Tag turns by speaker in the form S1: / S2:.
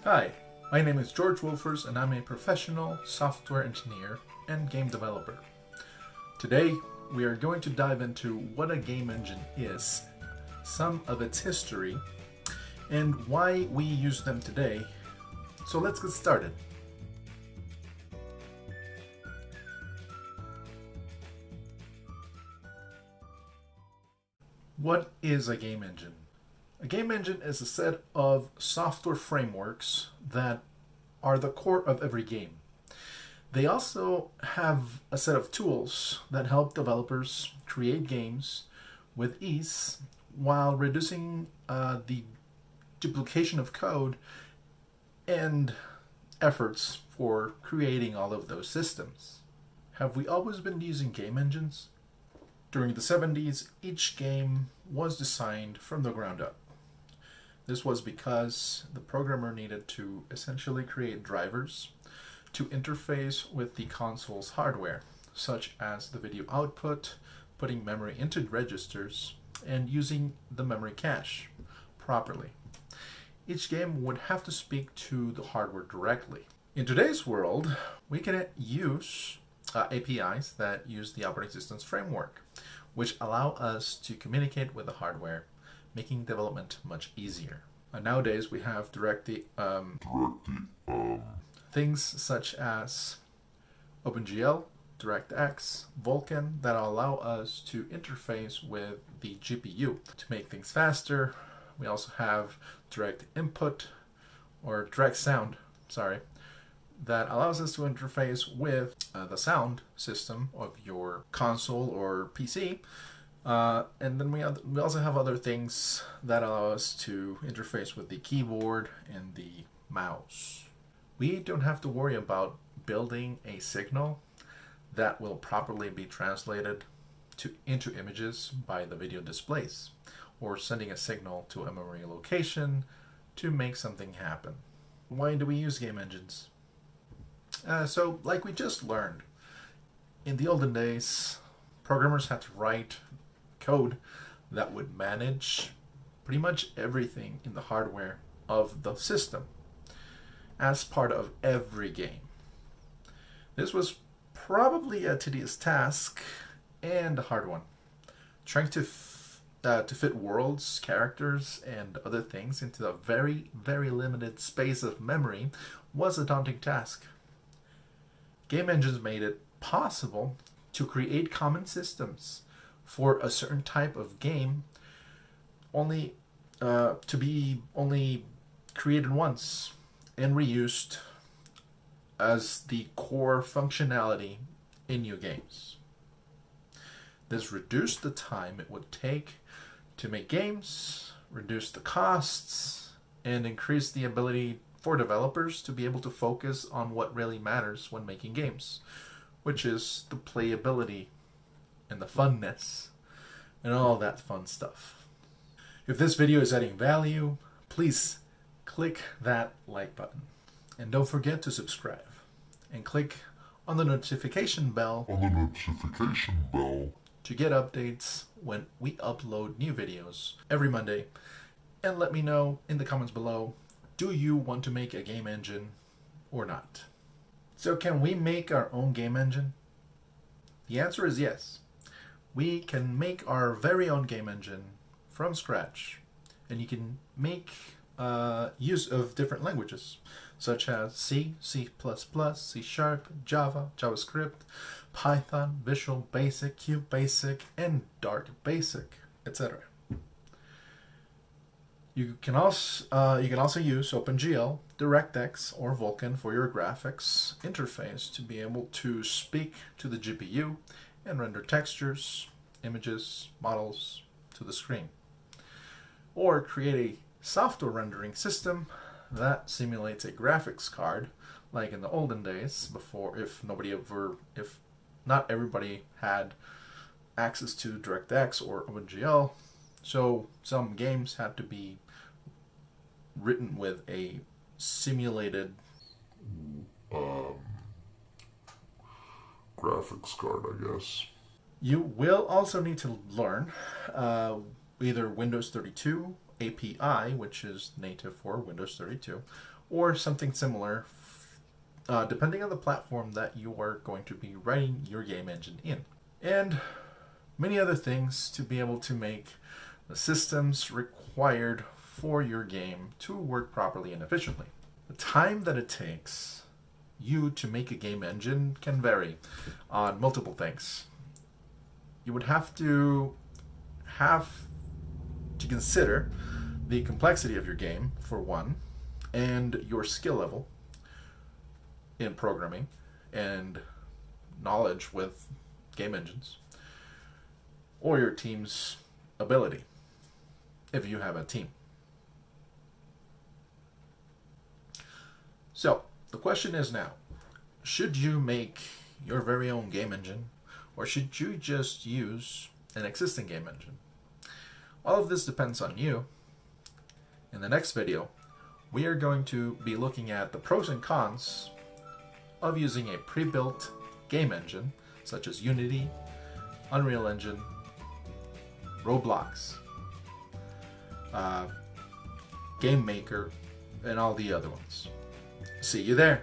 S1: Hi, my name is George Wulfers and I'm a professional software engineer and game developer. Today we are going to dive into what a game engine is, some of its history, and why we use them today. So let's get started. What is a game engine? A game engine is a set of software frameworks that are the core of every game. They also have a set of tools that help developers create games with ease while reducing the duplication of code and efforts for creating all of those systems. Have we always been using game engines? During the 70s, each game was designed from the ground up. This was because the programmer needed to essentially create drivers to interface with the console's hardware, such as the video output, putting memory into registers, and using the memory cache properly. Each game would have to speak to the hardware directly. In today's world, we can use APIs that use the operating system's framework, which allow us to communicate with the hardware, making development much easier. Nowadays we have things such as OpenGL, DirectX, Vulkan that allow us to interface with the GPU to make things faster. We also have direct input or direct sound, that allows us to interface with the sound system of your console or PC. And then we also have other things that allow us to interface with the keyboard and the mouse. We don't have to worry about building a signal that will properly be translated into images by the video displays, or sending a signal to a memory location to make something happen. Why do we use game engines? So, like we just learned, in the olden days, programmers had to write code that would manage pretty much everything in the hardware of the system as part of every game. This was probably a tedious task and a hard one. Trying to fit worlds, characters, and other things into a very, very limited space of memory was a daunting task. Game engines made it possible to create common systems for a certain type of game to be only created once and reused as the core functionality in new games. This reduced the time it would take to make games, reduced the costs, and increased the ability for developers to be able to focus on what really matters when making games, which is the playability and the funness and all that fun stuff. If this video is adding value, please click that like button. And don't forget to subscribe and click on the notification bell to get updates when we upload new videos every Monday. And let me know in the comments below, do you want to make a game engine or not? So can we make our own game engine? The answer is yes. We can make our very own game engine from scratch, and you can make use of different languages such as C, C++, C#, Java, JavaScript, Python, Visual Basic, QBasic, and Dark Basic, etc. You can also use OpenGL, DirectX, or Vulkan for your graphics interface to be able to speak to the GPU and render textures, images, models to the screen. Or create a software rendering system that simulates a graphics card, like in the olden days, before if not everybody had access to DirectX or OpenGL, so some games had to be written with a simulated
S2: graphics card, I guess.
S1: You will also need to learn either Windows 32 API, which is native for Windows 32, or something similar, depending on the platform that you are going to be writing your game engine in. And many other things to be able to make the systems required for your game to work properly and efficiently. The time that it takes you to make a game engine can vary on multiple things. You would have to consider the complexity of your game, for one, and your skill level in programming and knowledge with game engines, or your team's ability, if you have a team. So, the question is now, should you make your very own game engine, or should you just use an existing game engine? All of this depends on you. In the next video, we are going to be looking at the pros and cons of using a pre-built game engine, such as Unity, Unreal Engine, Roblox, Game Maker, and all the other ones. See you there!